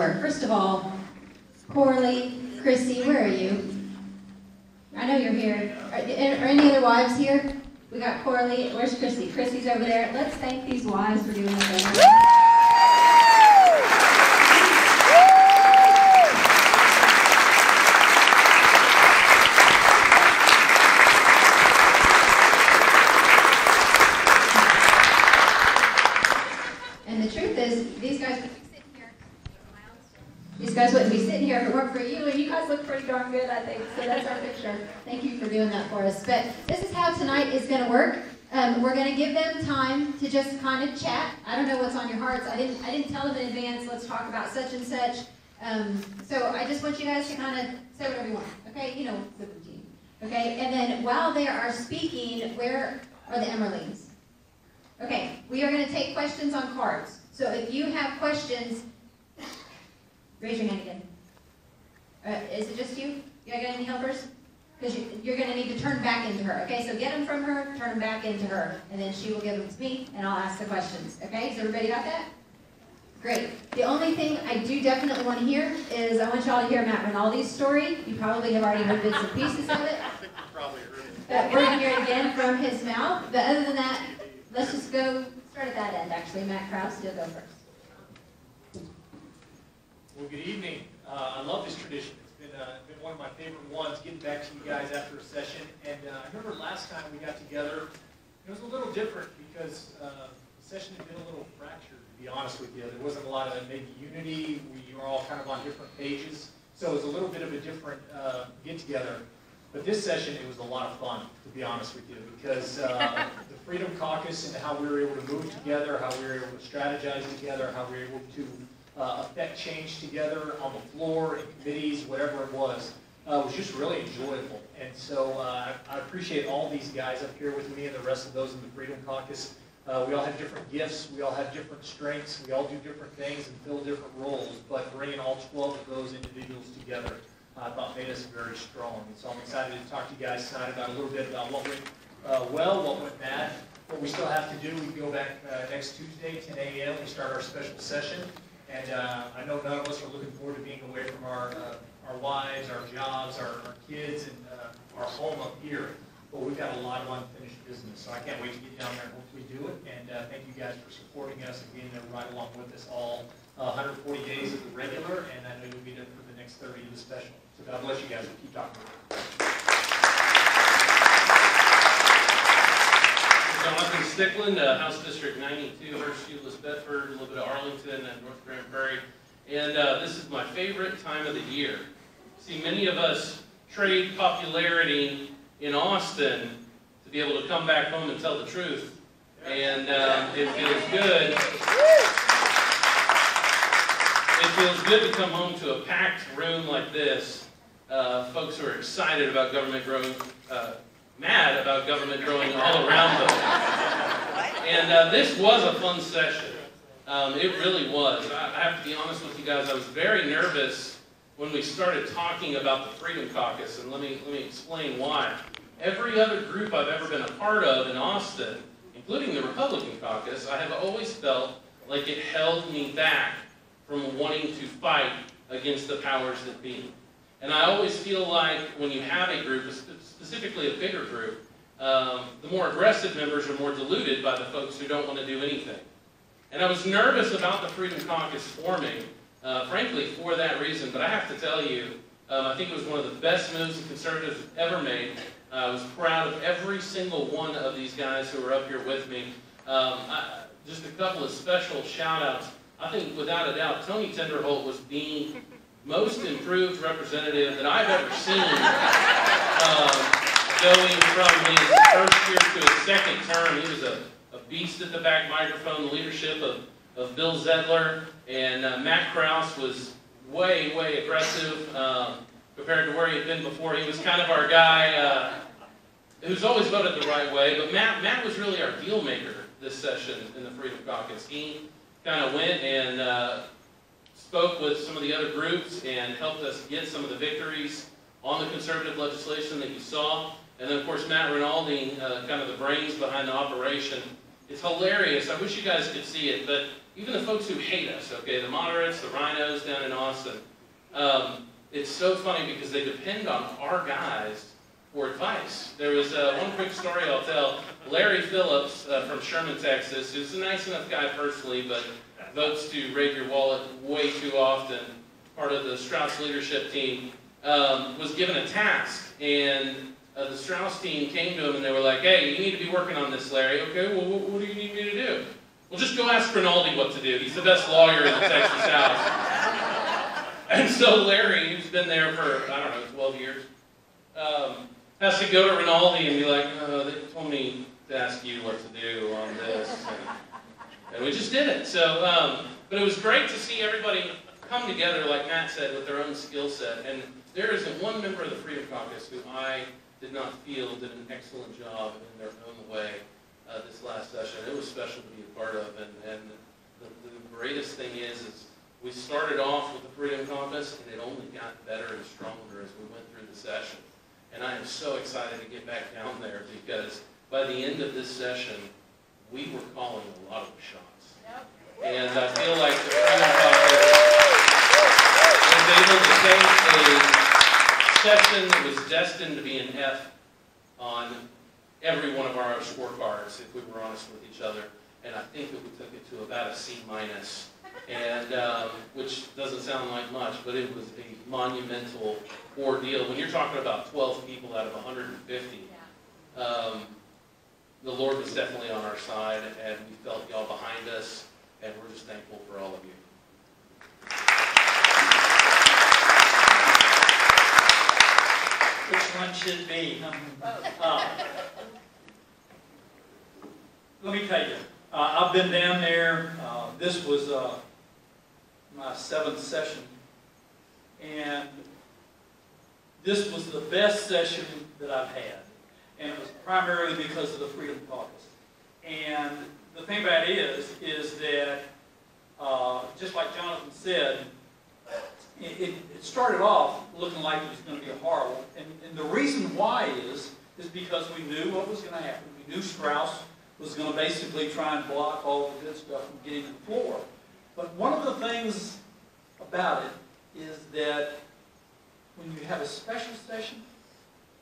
work. First of all, Corley, Chrissy, where are you? I know you're here. Are any other wives here? We got Corley. Where's Chrissy? Chrissy's over there. Let's thank these wives for doing what they And the truth is, these guys wouldn't be sitting here. These guys wouldn't be sitting here if it weren't for you, and you guys look pretty darn good, I think. So that's our picture. Thank you for doing that for us. But this is how tonight is going to work. We're going to give them time to just kind of chat. I don't know what's on your hearts. I didn't tell them in advance, let's talk about such and such. So I just want you guys to kind of say whatever you want. Okay? You know the routine. Okay? And then while they are speaking, where are the Emerlings? Okay, we are going to take questions on cards. So if you have questions, raise your hand again. Is it just you? You got any helpers? Because you're going to need to turn back into her. Okay, so get them from her, turn them back into her, and then she will give them to me, and I'll ask the questions. Okay, is everybody got that? Great. The only thing I do definitely want to hear is I want y'all to hear Matt Rinaldi's story. You probably have already heard bits and pieces of it. But we're going to hear it again from his mouth. But other than that, let's just go start at that end, actually. Matt Krause, you'll go first. Well, good evening. I love this tradition. It's been one of my favorite ones, getting back to you guys after a session. And I remember last time we got together, it was a little different because the session had been a little fractured, to be honest with you. There wasn't a lot of maybe unity. We were all kind of on different pages. So it was a little bit of a different get-together. But this session, it was a lot of fun, to be honest with you, because the Freedom Caucus and how we were able to move together, how we were able to strategize together, how we were able to affect change together on the floor, in committees, whatever it was just really enjoyable. And so I appreciate all these guys up here with me and the rest of those in the Freedom Caucus. We all have different gifts, we all have different strengths, we all do different things and fill different roles, but bringing all 12 of those individuals together I thought made us very strong. And so I'm excited to talk to you guys tonight about a little bit about what went well, what went bad, what we still have to do. We go back next Tuesday, 10 a.m. We start our special session. And I know none of us are looking forward to being away from our wives, our jobs, our kids, and our home up here. But we've got a lot of unfinished business. So I can't wait to get down there and hopefully do it. And thank you guys for supporting us and being there right along with us all 140 days of the regular. And I know you'll be there for the next 30 of the special. So God bless you guys. We'll keep talking about it. Jonathan Stickland, House District 92, Hurst, Euless, Bedford, a little bit of Arlington and North Grand Prairie. And this is my favorite time of the year. See, many of us trade popularity in Austin to be able to come back home and tell the truth. And it feels good. It feels good to come home to a packed room like this. Folks who are excited about government growing, mad about government growing all around them. And this was a fun session. It really was. I have to be honest with you guys, I was very nervous when we started talking about the Freedom Caucus, and let me explain why. Every other group I've ever been a part of in Austin, including the Republican Caucus, I have always felt like it held me back from wanting to fight against the powers that be. And I always feel like when you have a group, specifically a bigger group, the more aggressive members are more diluted by the folks who don't want to do anything. And I was nervous about the Freedom Caucus forming, frankly, for that reason. But I have to tell you, I think it was one of the best moves the Conservatives have ever made. I was proud of every single one of these guys who are up here with me. Just a couple of special shout-outs. I think, without a doubt, Tony Tenderholt was the most improved representative that I've ever seen, going from his first year to his second term. He was a beast at the back microphone, the leadership of Bill Zedler, and Matt Krause was way, way aggressive compared to where he had been before. He was kind of our guy who's always voted the right way, but Matt was really our deal maker this session in the Freedom Caucus. He kind of went and spoke with some of the other groups and helped us get some of the victories on the conservative legislation that you saw. And then, of course, Matt Rinaldi, kind of the brains behind the operation. It's hilarious. I wish you guys could see it, but even the folks who hate us, okay, the moderates, the rhinos down in Austin, it's so funny because they depend on our guys for advice. There was one quick story I'll tell. Larry Phillips from Sherman, Texas, who's a nice enough guy personally, but votes to raid your wallet way too often, part of the Strauss leadership team, was given a task. And the Strauss team came to him and they were like, hey, you need to be working on this, Larry. Okay, well, what do you need me to do? Well, just go ask Rinaldi what to do. He's the best lawyer in the Texas House. And so Larry, who's been there for, I don't know, 12 years, has to go to Rinaldi and be like, oh, they told me to ask you what to do on this. And we just did it. So, but it was great to see everybody come together, like Matt said, with their own skill set. And there isn't one member of the Freedom Caucus who I did not feel did an excellent job in their own way this last session. It was special to be a part of. And the greatest thing is we started off with the Freedom Caucus, and it only got better and stronger as we went through the session. And I am so excited to get back down there because by the end of this session, we were calling a lot of the shots. Yep. And I feel like the Freedom Caucus was able to take a session that was destined to be an F on every one of our scorecards, if we were honest with each other. And I think that we took it to about a C-, and which doesn't sound like much, but it was a monumental ordeal. When you're talking about 12 people out of 150, the Lord was definitely on our side, and we felt y'all behind us, and we're just thankful for all of you. Which one should be? Let me tell you, I've been down there. This was my 7th session, and this was the best session that I've had, and it was primarily because of the Freedom Caucus. And the thing about it is that, just like Jonathan said, it started off looking like it was going to be horrible, and the reason why is because we knew what was going to happen. We knew Strauss was going to basically try and block all the good stuff from getting to the floor. But one of the things about it is that when you have a special session,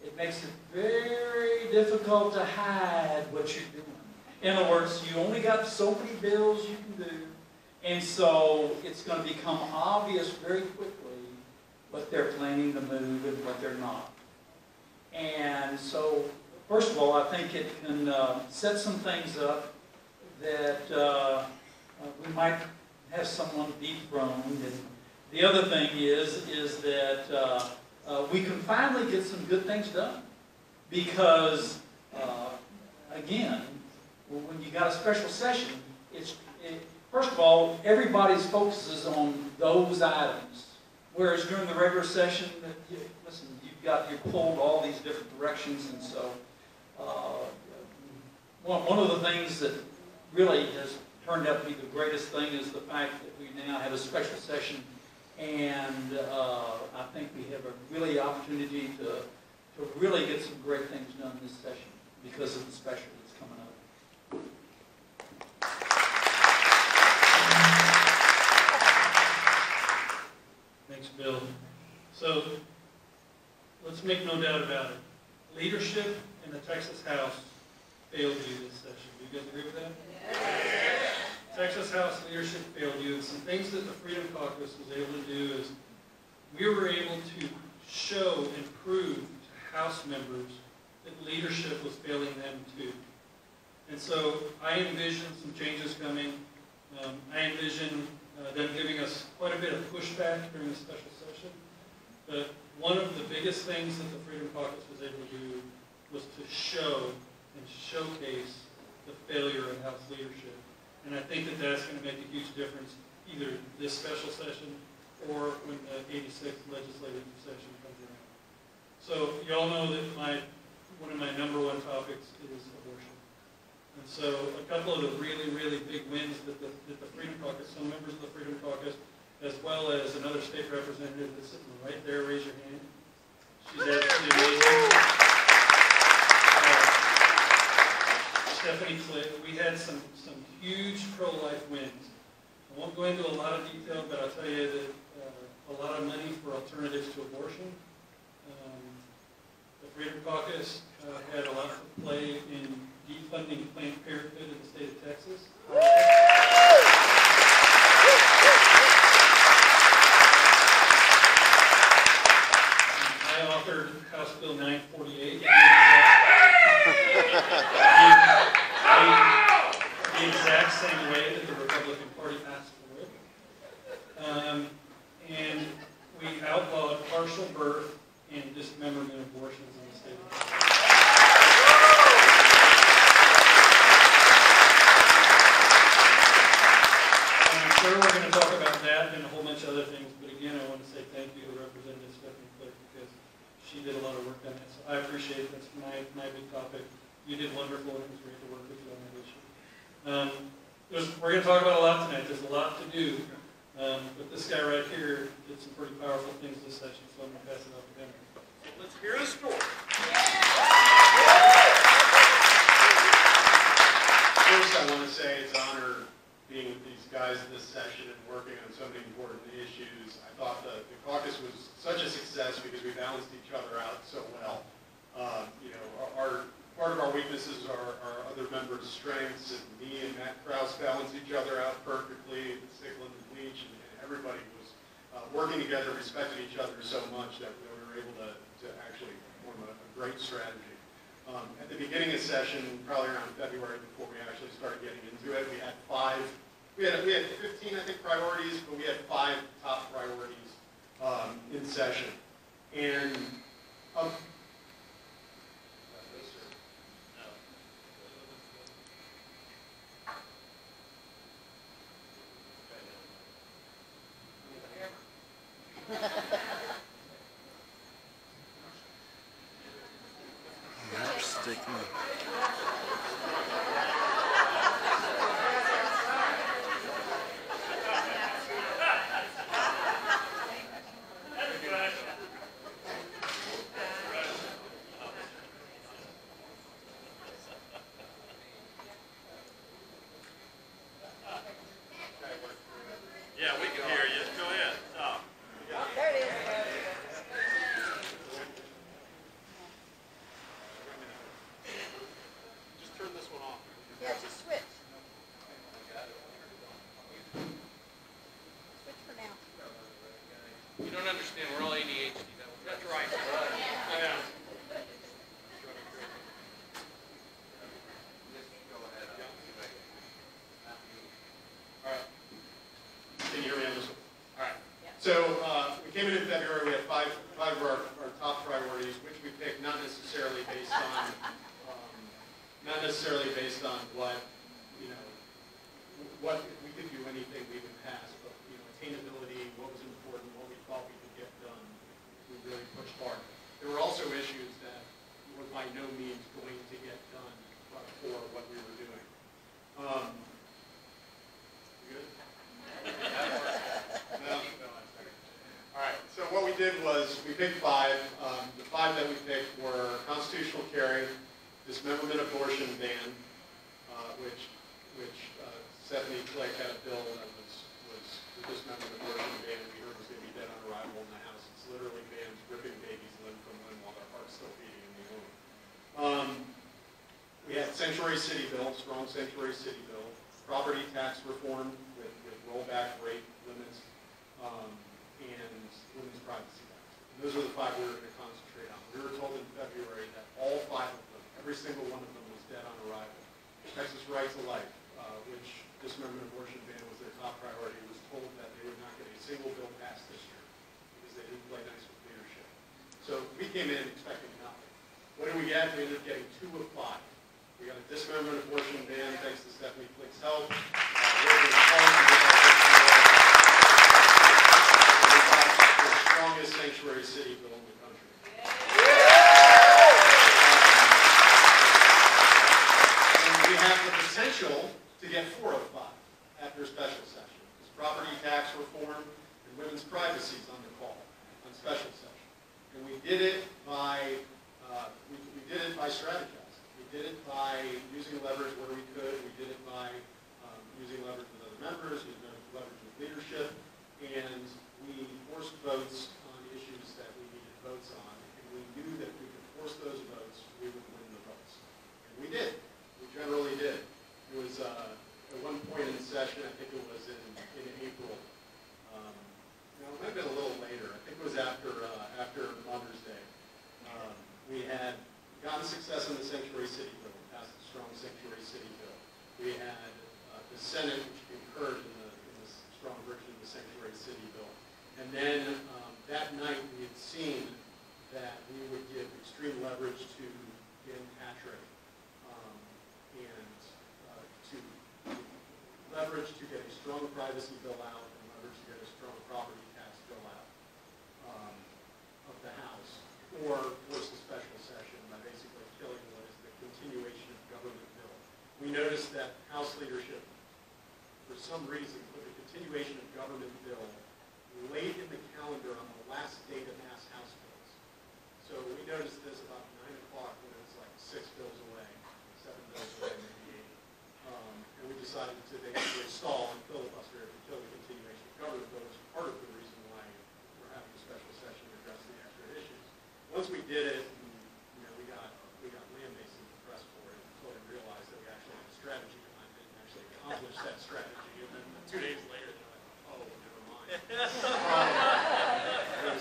it makes it very difficult to hide what you're doing. In other words, you only got so many bills you can do, and so it's going to become obvious very quickly what they're planning to move and what they're not. And so, first of all, I think it can set some things up that we might have someone dethroned. And the other thing is that we can finally get some good things done. Because, again, when you got a special session, first of all, everybody's focuses on those items. Whereas during the regular session, listen, you're pulled all these different directions, and so one of the things that really has turned out to be the greatest thing is the fact that we now have a special session, and I think we have a really opportunity to really get some great things done this session because of the special that's coming up. Thanks, Bill. So, let's make no doubt about it. Leadership in the Texas House failed you this session. Do you guys agree with that? Yes. Texas House leadership failed you, and some things that the Freedom Caucus was able to do is we were able to show and prove to House members that leadership was failing them too. And so I envision some changes coming. I envision them giving us quite a bit of pushback during the special session. But one of the biggest things that the Freedom Caucus was able to do was to show and showcase the failure of House leadership. And I think that that's going to make a huge difference either this special session or when the 86th legislative session comes around. So you all know that one of my #1 topics is abortion. And so a couple of the really, really big wins that the Freedom Caucus, some members of the Freedom Caucus, as well as another state representative that's sitting right there, raise your hand. She's absolutely amazing. Stephanie Click. We had some huge pro-life wins. I won't go into a lot of detail, but I'll tell you that a lot of money for alternatives to abortion. The Freedom Caucus had a lot to play in defunding Planned Parenthood in the state of Texas. I authored House Bill 948, the exact same way that the Republican Party asked for it. And we outlawed partial birth and dismemberment abortions in the state of Texas. And I'm sure we're going to talk about that and a whole bunch of other things, but again, I want to say thank you to Representative Stephanie Click because she did a lot of work on that. So I appreciate it. That's my big topic. You did wonderful, and it was great to work with you on that issue. We're going to talk about a lot tonight. There's a lot to do. But this guy right here did some pretty powerful things this session, so I'm going to pass it off to him. Let's hear the story. First, I want to say it's an honor being with these guys this session and working on so many important issues. I thought the caucus was such a success because we balanced each other out so well. Part of our weaknesses are other members' strengths, and me and Matt Krause balance each other out perfectly, and Stickland and Leach, and everybody was working together, respecting each other so much that we were able to actually form a great strategy. At the beginning of session, probably around February, before we actually started getting into it, we had 15, I think, priorities, but we had 5 top priorities in session. And Yeah, we can hear you. Go ahead. There it is. Just turn this one off. Yeah, just switch. Switch for now. You don't understand, we're all ADHD. That's right. Yeah. all right. Can you hear me on this one? All right. So we came in February. We had five of our top priorities, which we picked not necessarily based on what what if we could do anything we would pass, but attainability, what was important, what we thought we could get done. We really pushed hard. There were also issues that were by no means going to get done for what we were doing. Good? No? All right, so what we did was we picked 5. The 5 that we picked were constitutional carry, dismemberment abortion ban, which Stephanie Click had a bill that was the dismemberment abortion ban we heard was going to be dead on arrival in the House. It's literally bans ripping babies limb from limb while their heart's still beating in the womb. We had sanctuary city bill, strong sanctuary city bill, property tax reform with rollback rate limits, and women's privacy rights. And those are the 5 we were going to concentrate on. We were told in February that all 5 of them, every single one of them, was dead on arrival. Texas Right to Life, which dismemberment abortion ban was their top priority, was told that they would not get a single bill passed this year because they didn't play nice with leadership. So we came in expecting nothing. What did we get? We ended up getting 2 of 5. We got a dismemberment abortion ban thanks to Stephanie Click's help. The strongest sanctuary city bill in the country. And we have the potential to get 4 of 5 after a special session. It's property tax reform and women's privacy is on the call on special session. And we did it by strategizing. We did it by using leverage where we could. We did it by using leverage with other members, using leverage leadership, and we forced votes on issues that we needed votes on, and we knew that if we could force those votes, we would win the votes. And we did. We generally did. It was at one point in the session, I think it was in April. No, it might have been a little later. I think it was after Mother's Day. We had gotten success in the Sanctuary City bill, passed a strong Sanctuary City bill. We had the Senate, which concurred in the strong version of the Sanctuary City bill. And then that night, we had seen that we would give extreme leverage to Dan Patrick and to leverage to get a strong privacy bill out and leverage to get a strong property tax bill out of the House, or force a special session by basically killing what is the continuation of government bill. We noticed that House leadership, for some reason, put the continuation of government bill late in the calendar on the last day to pass House bills. So we noticed this about 9 o'clock when it was like 6 bills away, 7 bills away, maybe 8. And we decided to basically stall and filibuster to kill the continuation of government bill, which is part of the reason why we're having a special session to address the extra issues. Once we did it, we got land-based in the press for it until we realized that we actually had a strategy behind it and actually accomplished that strategy. And then 2 days later, they're like, oh, never mind.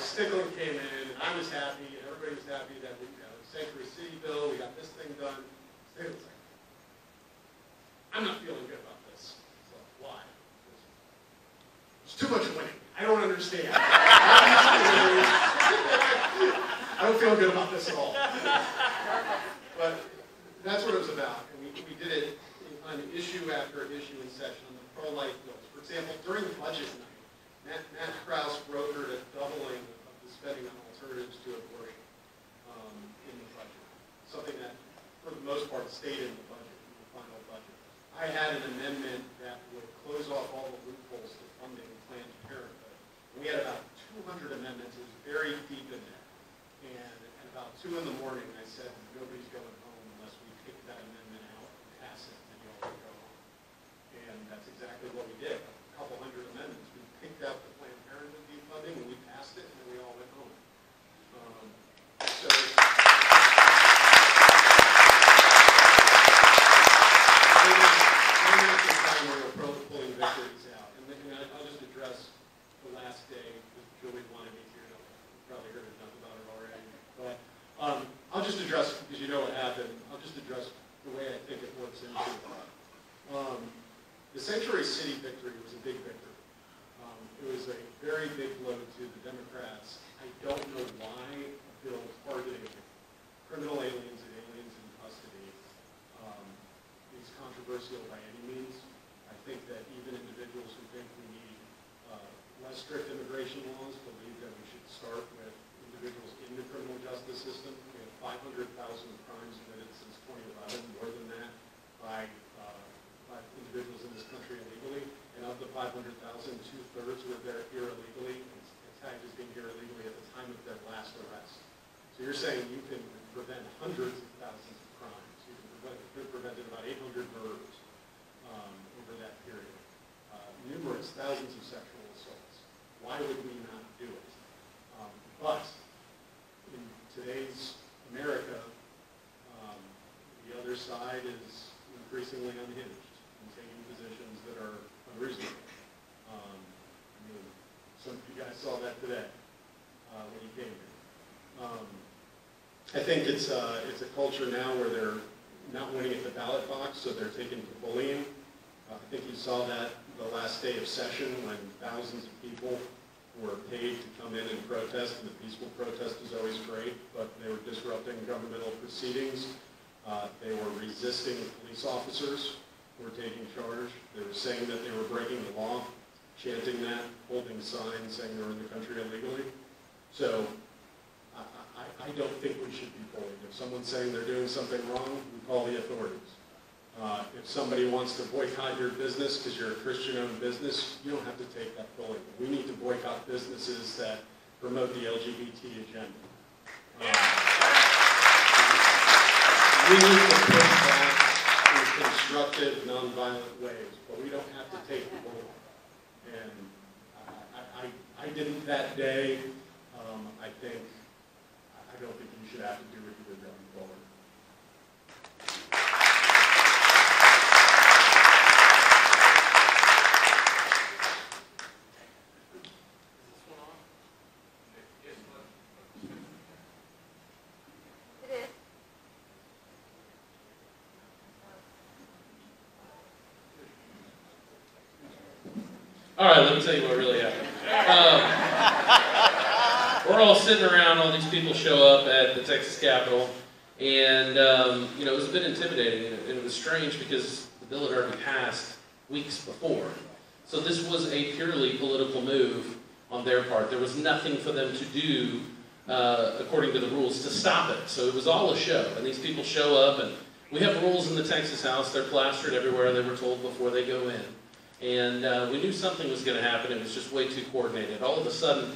Stickland came in, and I was happy, and everybody was happy that we got the Sanctuary City bill, we got this thing done. Stickland was like, I'm not feeling good about this. So why? There's too much winning. I don't understand. I don't feel good about this at all. But that's what it was about. And we did it on issue after issue in session on the pro-life bills. For example, during the budget night, Matt Krause brokered a doubling of the spending on alternatives to abortion in the budget. Something that, for the most part, stayed in the budget, in the final budget. I had an amendment that would close off all the loopholes to funding Planned Parenthood. And we had about 200 amendments. It was very deep in there. And at about 2 in the morning, I said, nobody's going home unless we kick that amendment out and pass it, and you all can go home. And that's exactly what we did. A couple hundred amendments. We picked out the Planned Parenthood defunding, and we passed it, and then we all went home. So pulling victories out. And I'll just address the last day, because Julie wanted me to. You probably heard enough about it already. But I'll just address, because you know what happened, I'll just address the way I think it works into it. The Sanctuary City victory was a big victory. It was a very big blow to the Democrats. I don't know why a bill targeting criminal aliens and aliens in custody is controversial by any means. I think that even individuals who think we need less strict immigration laws believe that we should start with individuals in the criminal justice system. We have 500,000 crimes committed since 2011, more than that, by individuals in this country illegally. And of the 500,000, 2/3 were here illegally, and tagged as being here illegally at the time of their last arrest. So you're saying you can prevent hundreds of thousands of crimes. You can prevent about 800 murders over that period. Numerous thousands of sexual assaults. Why would we not do it? But in today's America, the other side is increasingly unhinged and taking positions that are unreasonable. Some of you guys saw that today when you came here. I think it's a culture now where they're not winning at the ballot box, so they're taking to bullying. I think you saw that the last day of session when thousands of people were paid to come in and protest, and the peaceful protest is always great, but they were disrupting governmental proceedings. They were resisting police officers who were taking charge. They were saying that they were breaking the law, chanting that, holding signs saying they were in the country illegally. So I don't think we should be bullied. If someone's saying they're doing something wrong, we call the authorities. If somebody wants to boycott your business because you're a Christian-owned business, you don't have to take that bullying. We need to boycott businesses that promote the LGBT agenda. We need to push back in constructive, nonviolent ways, but we don't have to take the bullying. And I didn't that day. I don't think you should have to do what you did going forward. It is. All right, let me tell you what really happened. We're all sitting around, all these people show up at the Texas Capitol, and it was a bit intimidating, and it was strange because the bill had already passed weeks before. So this was a purely political move on their part. There was nothing for them to do, according to the rules, to stop it. So it was all a show, and these people show up, and we have rules in the Texas House. They're plastered everywhere, they were told before they go in. And we knew something was going to happen. It was just way too coordinated. All of a sudden,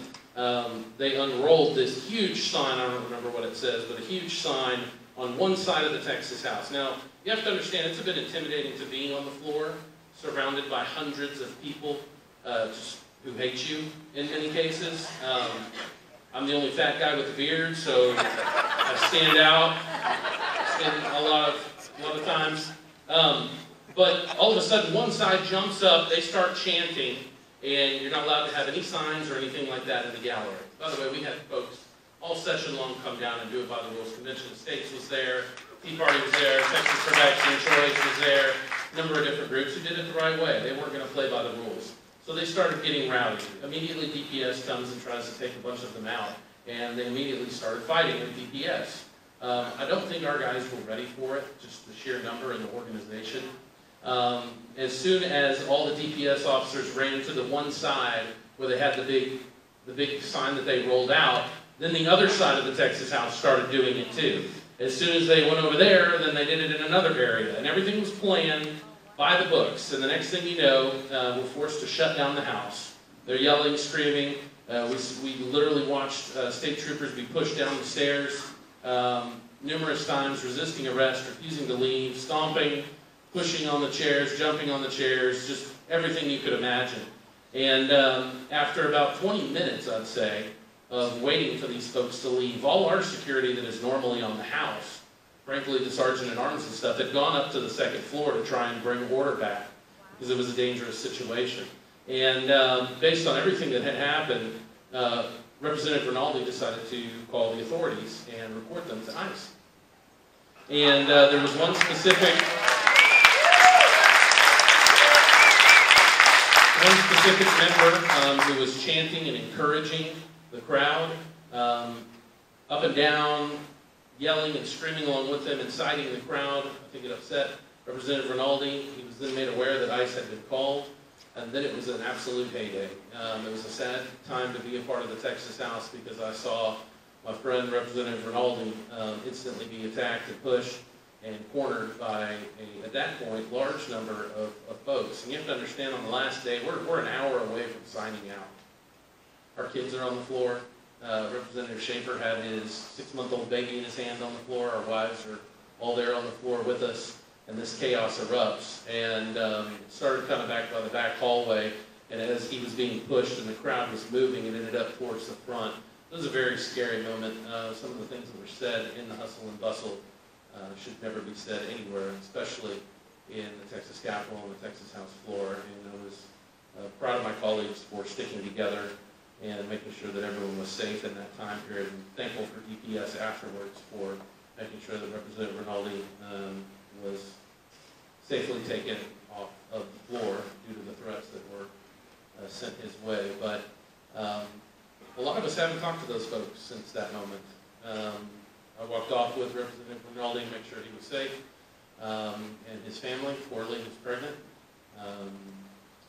they unrolled this huge sign. I don't remember what it says, but a huge sign on one side of the Texas House. Now, you have to understand, it's a bit intimidating to be on the floor, surrounded by hundreds of people who hate you in many cases. I'm the only fat guy with a beard, so I stand out a lot of times. But all of a sudden, one side jumps up, they start chanting, and you're not allowed to have any signs or anything like that in the gallery. By the way, we had folks all session long come down and do it by the rules. Convention of States was there, Tea Party was there, Texas for Vaccine Choice was there, a number of different groups who did it the right way. They weren't going to play by the rules. So they started getting rowdy. Immediately, DPS comes and tries to take a bunch of them out, and they immediately started fighting with DPS. I don't think our guys were ready for it, just the sheer number and the organization. As soon as all the DPS officers ran to the one side where they had the big sign that they rolled out, then the other side of the Texas House started doing it too. As soon as they went over there, then they did it in another area. And everything was planned by the books. And the next thing you know, we're forced to shut down the House. They're yelling, screaming. We literally watched state troopers be pushed down the stairs numerous times, resisting arrest, refusing to leave, stomping, pushing on the chairs, jumping on the chairs, just everything you could imagine. And after about 20 minutes, I'd say, of waiting for these folks to leave, all our security that is normally on the House, frankly, the sergeant at arms and stuff, had gone up to the second floor to try and bring order back, because it was a dangerous situation. And based on everything that had happened, Representative Rinaldi decided to call the authorities and report them to ICE. And there was one specific member who was chanting and encouraging the crowd, up and down, yelling and screaming along with them, inciting the crowd. I think it upset Representative Rinaldi. He was then made aware that ICE had been called, and then it was an absolute heyday. It was a sad time to be a part of the Texas House, because I saw my friend Representative Rinaldi instantly be attacked and pushed and cornered by, at that point, large number of folks. And you have to understand, on the last day, we're an hour away from signing out. Our kids are on the floor. Representative Schaefer had his 6-month-old baby in his hand on the floor. Our wives are all there on the floor with us, and this chaos erupts. And it started kind of back by the back hallway, and as he was being pushed and the crowd was moving, it ended up towards the front. It was a very scary moment. Some of the things that were said in the hustle and bustle should never be said anywhere, especially in the Texas Capitol and the Texas House floor. And I was proud of my colleagues for sticking together and making sure that everyone was safe in that time period, and thankful for DPS afterwards for making sure that Representative Rinaldi was safely taken off of the floor due to the threats that were sent his way. But a lot of us haven't talked to those folks since that moment. I walked off with Representative Rinaldi to make sure he was safe, and his family. Poor Lee was pregnant.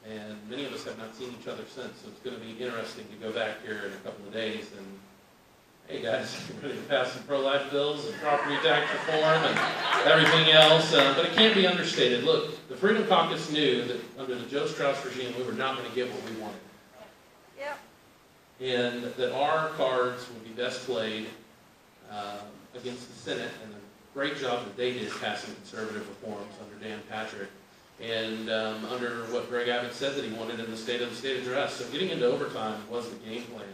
And many of us have not seen each other since, so it's going to be interesting to go back here in a couple of days and, hey guys, we're ready to pass some pro-life bills and property tax reform and everything else, but it can't be understated. Look, the Freedom Caucus knew that under the Joe Strauss regime, we were not going to get what we wanted. Yep. And that our cards would be best played against the Senate, and the great job that they did passing conservative reforms under Dan Patrick. And under what Greg Abbott said that he wanted in the State Address. So getting into overtime was the game plan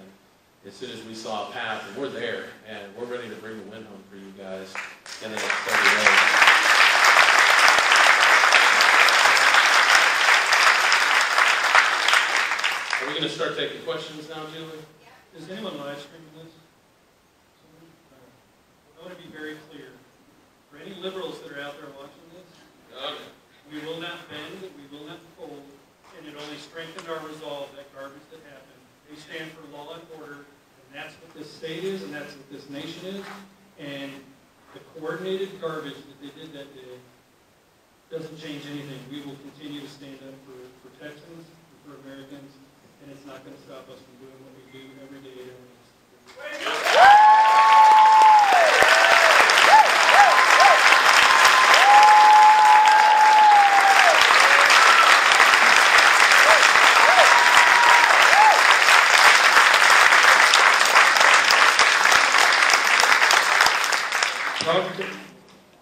as soon as we saw a path, and we're there, and we're ready to bring the win home for you guys in the next 30 days. Are we going to start taking questions now, Julie? Is anyone live streaming this? I want to be very clear. For any liberals that are out there watching this, Okay. we will not bend, we will not fold, and it only strengthened our resolve, that garbage that happened. We stand for law and order, and that's what this state is, and that's what this nation is. And the coordinated garbage that they did that day doesn't change anything. We will continue to stand up for Texans, and for Americans, and it's not going to stop us from doing what we do every day.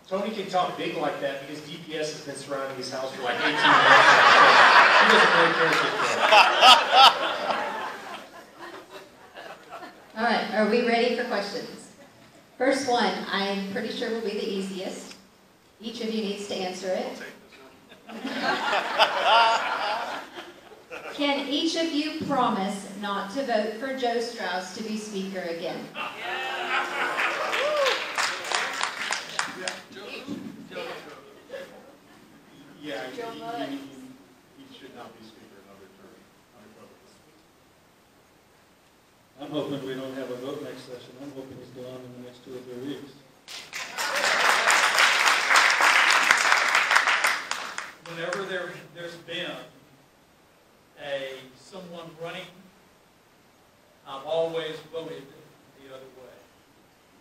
Tony can talk big like that because DPS has been surrounding his house for like 18 months. He doesn't really care shit for it. All right, are we ready for questions? First one, I'm pretty sure will be the easiest. Each of you needs to answer it. Can each of you promise not to vote for Joe Strauss to be Speaker again? Yeah, he should not be Speaker another term, unequivocally. I'm hoping we don't have a vote next session. I'm hoping he's gone in the next 2 or 3 weeks. Whenever there's been someone running, I've always voted the other way.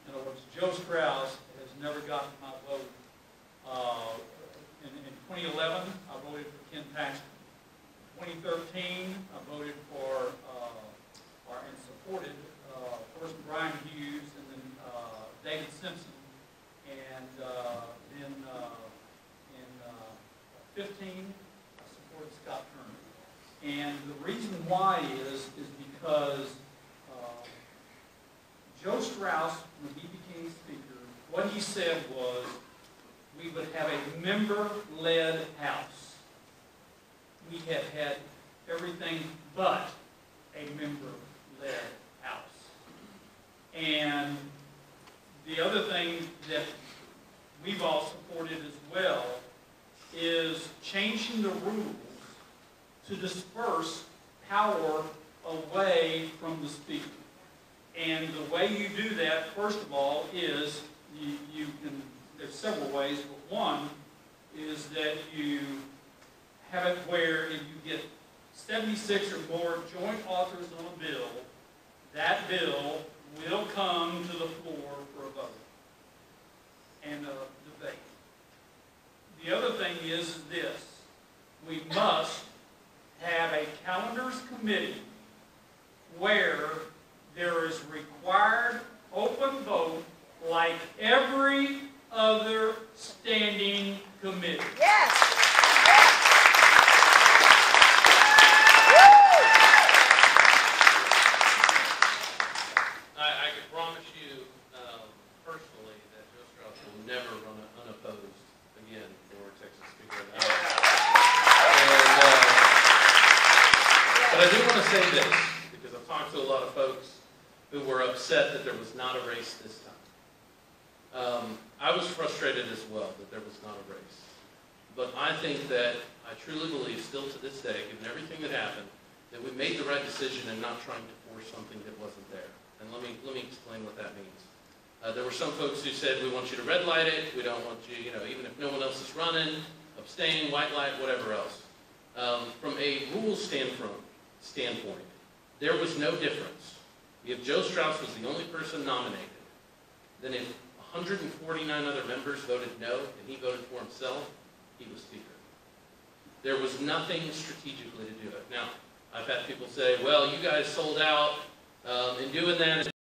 In other words, Joe Strauss has never gotten my vote. In 2011, I voted for Ken Paxton. In 2013, I voted for and supported first Brian Hughes and then David Simpson. And then in 15, I supported Scott Turner. And the reason why is because Joe Strauss, when he became Speaker, what he said was we would have a member-led House. We have had everything but a member-led House. And the other thing that we've all supported as well is changing the rules to disperse power away from the Speaker. And the way you do that, first of all, is you can, there's several ways, but one is that you have it where if you get 76 or more joint authors on a bill, that bill will come to the floor for a vote and a debate. The other thing is this: we must have a calendars committee where there is required open vote like every other standing committee. Yes. I can promise you personally that Joe Strauss will never run unopposed again for Texas Speaker of the House. But I do want to say this, because I've talked to a lot of folks who were upset that there was not a race this time. I was frustrated as well that there was not a race. But I think that, I truly believe, still to this day, given everything that happened, that we made the right decision in not trying to force something that wasn't there. And let me explain what that means. There were some folks who said, we want you to red light it, we don't want you, even if no one else is running, abstain, white light, whatever else. From a rules standpoint, there was no difference. If Joe Strauss was the only person nominated, then if 149 other members voted no and he voted for himself, he was Speaker. There was nothing strategically to do it. Now, I've had people say, well, you guys sold out in doing that.